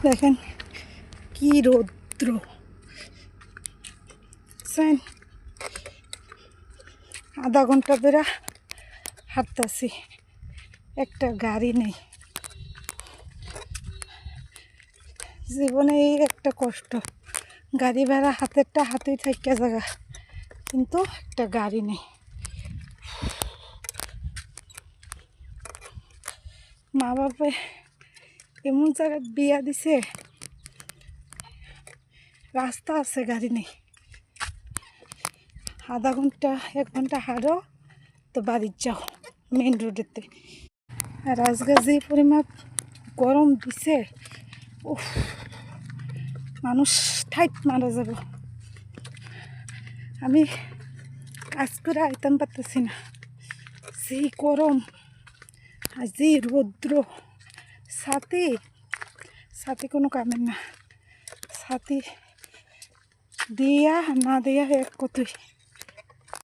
দেখেন কি রৌদ্র, আধা ঘন্টা বেড়া হাঁটতাছি, একটা গাড়ি নেই। জীবনে এই একটা কষ্ট, গাড়ি ভাড়া হাতেরটা হাতেই থাকা জায়গা, কিন্তু একটা গাড়ি নেই। মা বাপে এমন জায়গায় বিয়া দিছে, রাস্তা আছে, গাড়ি নেই। আধা ঘন্টা 1 ঘন্টা হাঁটো তো বাড়ির যাও মেন রোডেতে। আর আজকে যে পরিমাপ গরম দিছে, উফ, মানুষ ঠাইট মারা যাব। আমি কাজ করে আইতাম পারতেছি না, সেই গরম আর যে রৌদ্র। ছাতি কোনো কামের না, ছাতি দিয়া না দিয়া এক কতই।